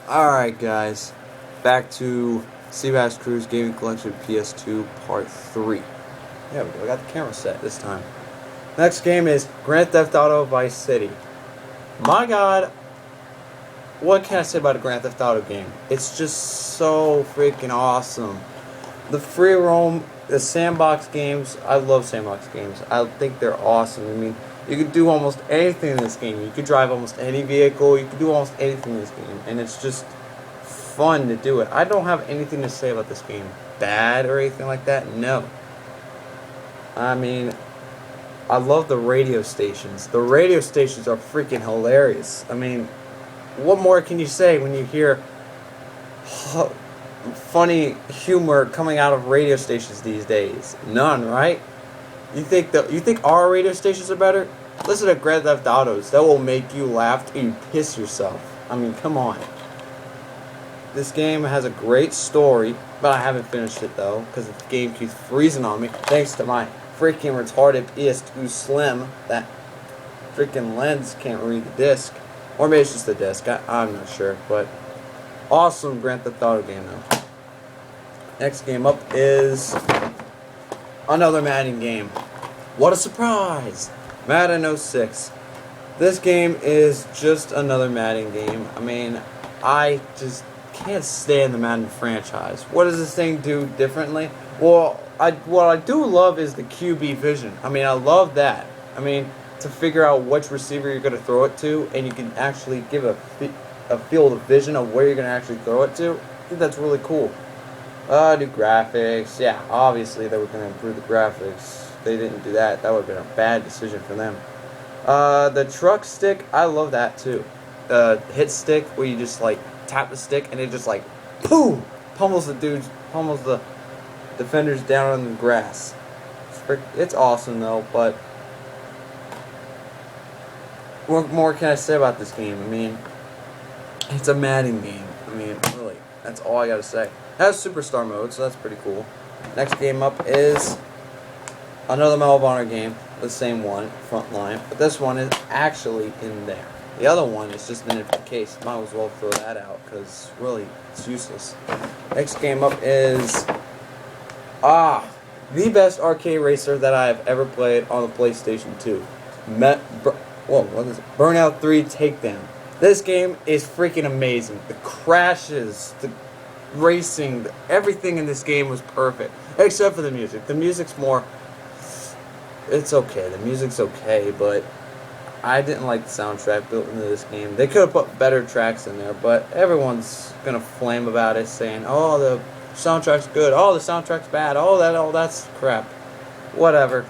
Alright guys, back to SeabassCrews Gaming Collection PS2 Part 3. Yeah, we go. I got the camera set this time. Next game is Grand Theft Auto Vice City. My god, what can I say about a Grand Theft Auto game? It's just so freaking awesome. The free roam, the sandbox games, I love sandbox games. I think they're awesome. I mean, you could do almost anything in this game. You could drive almost any vehicle. You could do almost anything in this game. And it's just fun to do it. I don't have anything to say about this game bad or anything like that. No. I mean, I love the radio stations. The radio stations are freaking hilarious. I mean, what more can you say when you hear funny humor coming out of radio stations these days? None, right? You think our radio stations are better? Listen to Grand Theft Autos. That will make you laugh till you piss yourself. I mean, come on. This game has a great story, but I haven't finished it though because the game keeps freezing on me thanks to my freaking retarded PS2 Slim. That freaking lens can't read the disc, or maybe it's just the disc. I'm not sure, but awesome Grand Theft Auto game though. Next game up is another Madden game. What a surprise! Madden 06. This game is just another Madden game. I mean, I just can't stand the Madden franchise. What does this thing do differently? Well, what I do love is the QB vision. I mean, I love that. I mean, to figure out which receiver you're going to throw it to, and you can actually give a field of vision of where you're going to actually throw it to. I think that's really cool. New graphics. Yeah, obviously they were going to improve the graphics. They didn't do that. That would have been a bad decision for them. The truck stick, I love that too. The hit stick where you just like tap the stick and it just like boom pummels the defenders down on the grass. It's awesome though, but what more can I say about this game? I mean, it's a Madden game. I mean, really, that's all I gotta say. It has Superstar mode, so that's pretty cool. Next game up is another Medal of Honor game, the same one, Frontline, but this one is actually in there. The other one is just in the case. Might as well throw that out because really it's useless. Next game up is the best arcade racer that I have ever played on the PlayStation 2. What is it? Burnout 3 Takedown. This game is freaking amazing. The crashes, the racing, everything in this game was perfect except for the music. The music's more. It's okay. The music's okay, but I didn't like the soundtrack built into this game. They could have put better tracks in there, but everyone's gonna flame about it, saying, "Oh, the soundtrack's good. Oh, the soundtrack's bad. Oh, that's crap." Whatever.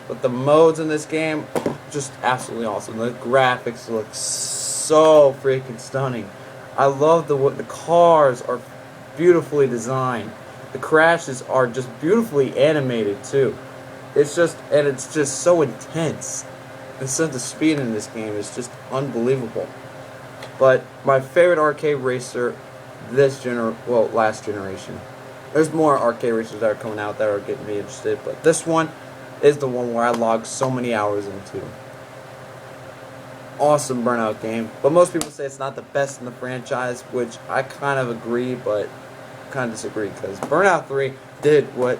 But the modes in this game, just absolutely awesome. The graphics look so freaking stunning. I love the cars are beautifully designed. The crashes are just beautifully animated too. It's just so intense. The sense of speed in this game is just unbelievable. But my favorite arcade racer last generation. There's more arcade racers that are coming out that are getting me interested, but this one is the one where I logged so many hours into. Awesome Burnout game, but most people say it's not the best in the franchise, which I kind of agree, but kind of disagree, because Burnout 3 did what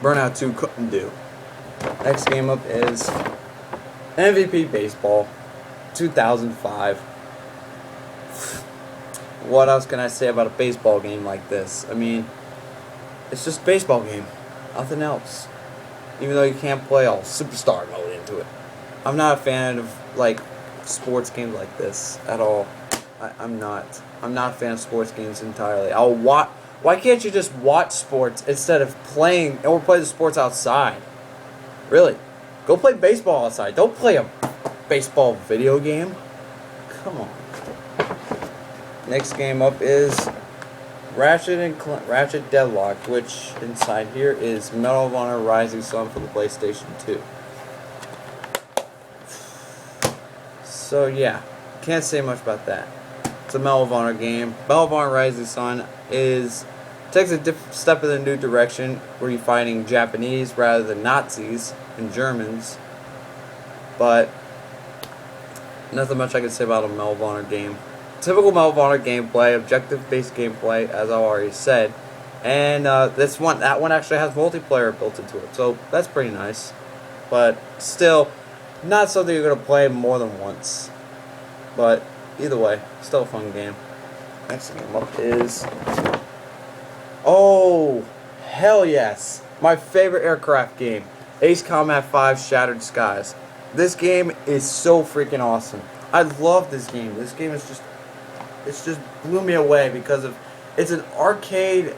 Burnout 2 couldn't do. Next game up is MVP Baseball 2005. What else can I say about a baseball game like this? I mean, it's just a baseball game. Nothing else. Even though you can't play all Superstar mode into it. I'm not a fan of, like, sports games like this at all. I'm not a fan of sports games entirely. Why can't you just watch sports instead of playing or play the sports outside? Really? Go play baseball outside. Don't play a baseball video game. Come on. Next game up is Ratchet Deadlock, which inside here is Medal of Honor Rising Sun for the PlayStation 2. So yeah, can't say much about that. It's a Medal of Honor game. Medal of Honor Rising Sun takes a different step in a new direction where you're fighting Japanese rather than Nazis and Germans. But nothing much I can say about a Medal of Honor game. typical Medal of Honor gameplay, objective-based gameplay, as I already said. And that one actually has multiplayer built into it, so that's pretty nice. But still, not something you're gonna play more than once. But either way, still a fun game. Next game up is, oh, hell yes, my favorite aircraft game, Ace Combat 5 Shattered Skies. This game is so freaking awesome. I love this game. This game is just blew me away because of it's arcade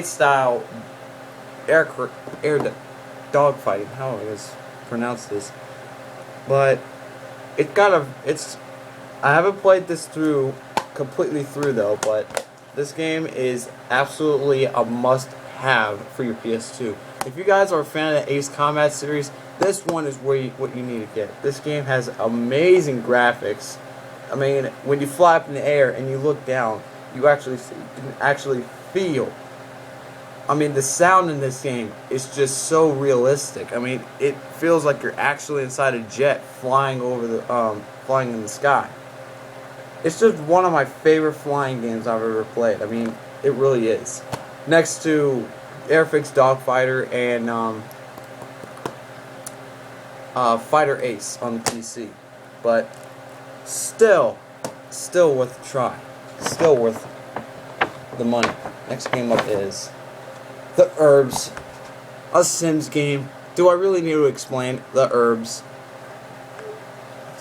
style air dogfighting. How I guess pronounce this, but I haven't played this completely through though, but this game is absolutely a must-have for your PS2. If you guys are a fan of the Ace Combat series, this one is what you need to get. This game has amazing graphics. I mean, when you fly up in the air and you look down, you can actually feel. I mean, the sound in this game is just so realistic. I mean, it feels like you're actually inside a jet flying flying in the sky. It's just one of my favorite flying games I've ever played. I mean, it really is. Next to Airfix Dogfighter and Fighter Ace on the PC, but still worth a try. Still worth the money. Next game up is The Herbs, a Sims game. Do I really need to explain The Herbs?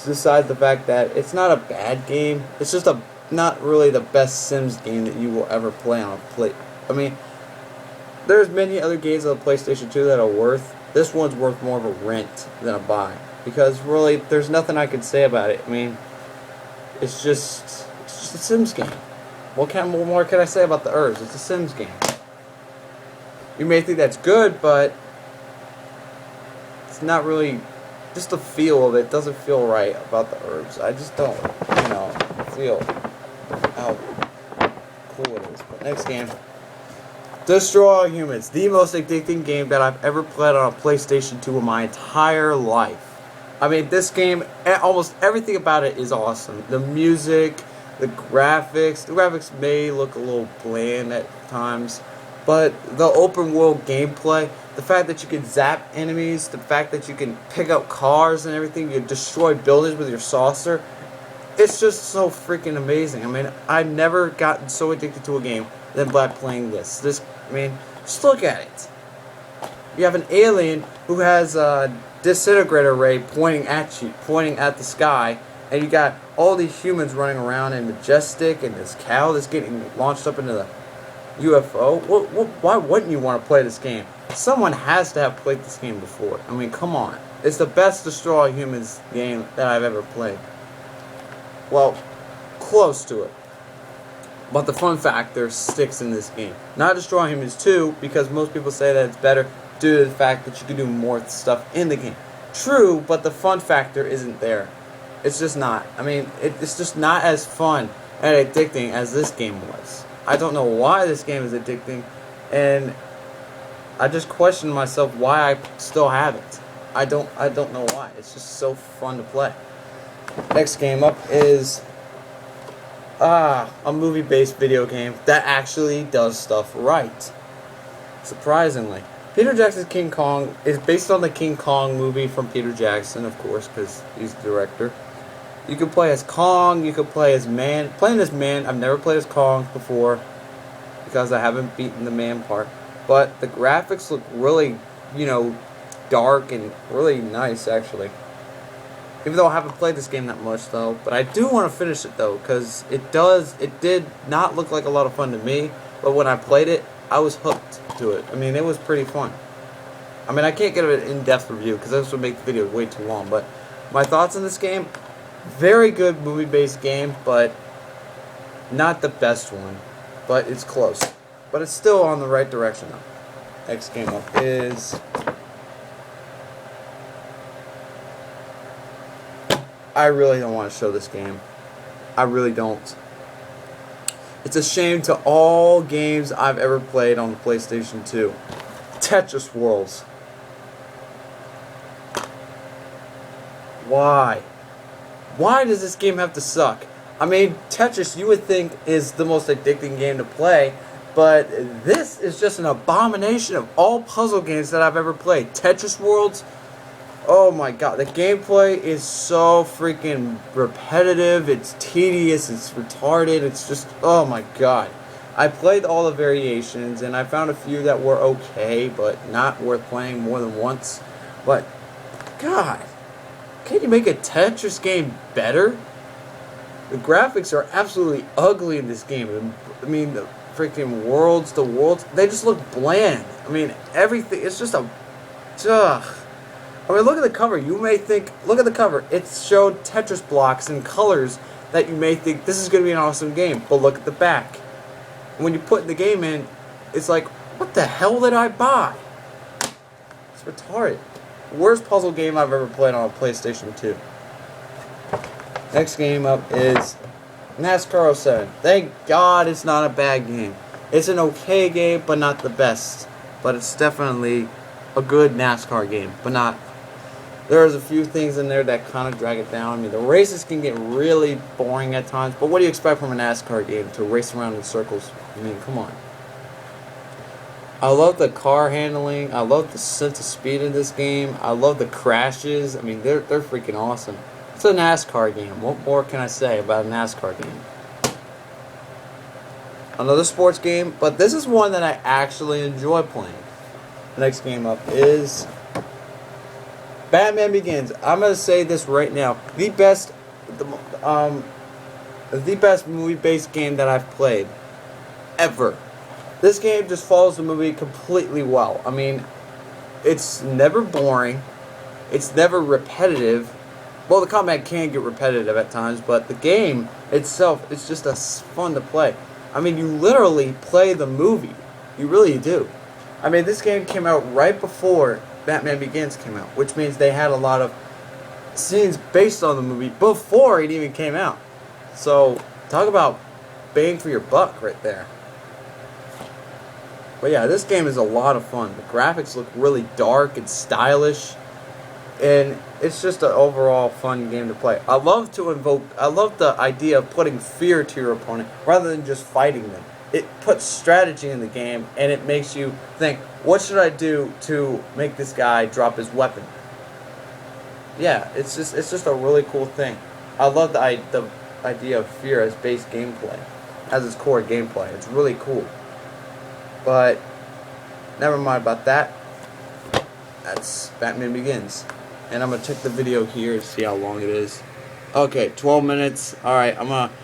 Besides the fact that it's not a bad game, it's just not really the best Sims game that you will ever play on a play. I mean, there's many other games on the PlayStation 2 that are worth. This one's worth more of a rent than a buy, because really, there's nothing I can say about it. I mean, it's just a Sims game. What more can I say about The Herbs? It's a Sims game. You may think that's good, but it's not really. Just the feel of it doesn't feel right about The Herbs. I just don't, feel how cool it is. But next game, Destroy All Humans, the most addicting game that I've ever played on a PlayStation 2 in my entire life. I mean, this game, almost everything about it is awesome. The music, the graphics may look a little bland at times, but the open world gameplay, the fact that you can zap enemies, the fact that you can pick up cars and everything, you destroy buildings with your saucer, it's just so freaking amazing. I mean, I've never gotten so addicted to a game than by playing this. Just look at it. You have an alien who has a disintegrator ray pointing at the sky, and you got all these humans running around in Majestic, and this cow that's getting launched up into the UFO. Why wouldn't you want to play this game? Someone has to have played this game before. I mean, come on. It's the best Destroy All Humans game that I've ever played. Well, close to it. But the fun factor sticks in this game. Not Destroy All Humans 2, because most people say that it's better due to the fact that you can do more stuff in the game. True, but the fun factor isn't there. It's just not. I mean, it's just not as fun and addicting as this game was. I don't know why this game is addicting, and I just question myself why I still have it. I don't know why. It's just so fun to play. Next game up is a movie-based video game that actually does stuff right. Surprisingly. Peter Jackson's King Kong is based on the King Kong movie from Peter Jackson, of course, because he's the director. You can play as Kong, you can play as Man. Playing as Man, I've never played as Kong before, because I haven't beaten the Man part. But the graphics look really, dark and really nice, actually. Even though I haven't played this game that much, though. But I do want to finish it, though, because it did not look like a lot of fun to me. But when I played it, I was hooked to it. I mean, it was pretty fun. I mean, I can't give it an in-depth review, because this would make the video way too long. But my thoughts on this game, very good movie-based game, but not the best one. But it's close. But it's still on the right direction, though. Next game up is... I really don't want to show this game. I really don't. It's a shame to all games I've ever played on the PlayStation 2. Tetris Worlds. Why? Why does this game have to suck? I mean, Tetris, you would think, is the most addicting game to play, but this is just an abomination of all puzzle games that I've ever played. Tetris Worlds, oh my god, the gameplay is so freaking repetitive, it's tedious, it's retarded, it's just, oh my god. I played all the variations, and I found a few that were okay, but not worth playing more than once. But, god, can't you make a Tetris game better? The graphics are absolutely ugly in this game. I mean, the freaking worlds, they just look bland. I mean, everything, it's just a, ugh. I mean, look at the cover. You may think, look at the cover. It showed Tetris blocks and colors that you may think this is going to be an awesome game. But look at the back. When you put the game in, it's like, what the hell did I buy? It's retarded. Worst puzzle game I've ever played on a PlayStation 2. Next game up is NASCAR 07. Thank God it's not a bad game. It's an okay game, but not the best. But it's definitely a good NASCAR game, but not. There's a few things in there that kind of drag it down. I mean, the races can get really boring at times, but what do you expect from a NASCAR game? To race around in circles? I mean, come on. I love the car handling. I love the sense of speed in this game. I love the crashes. I mean, they're freaking awesome. It's a NASCAR game. What more can I say about a NASCAR game? Another sports game, but this is one that I actually enjoy playing. The next game up is Batman Begins. I'm gonna say this right now: the best movie-based game that I've played ever. This game just follows the movie completely well. I mean, it's never boring. It's never repetitive. Well, the combat can get repetitive at times, but the game itself is just fun to play. I mean, you literally play the movie. You really do. I mean, this game came out right before Batman Begins came out, which means they had a lot of scenes based on the movie before it even came out. So, talk about bang for your buck right there. But yeah, this game is a lot of fun. The graphics look really dark and stylish, and it's just an overall fun game to play. I love the idea of putting fear to your opponent rather than just fighting them. It puts strategy in the game, and it makes you think, what should I do to make this guy drop his weapon? Yeah, it's just a really cool thing. I love the idea of fear as base gameplay, as its core gameplay. It's really cool. But never mind about that. That's Batman Begins. And I'm going to check the video here to see how long it is. Okay, 12 minutes. Alright, I'm going to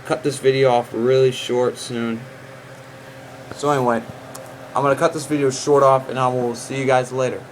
cut this video off really short soon. So anyway, I'm going to cut this video short off, and I will see you guys later.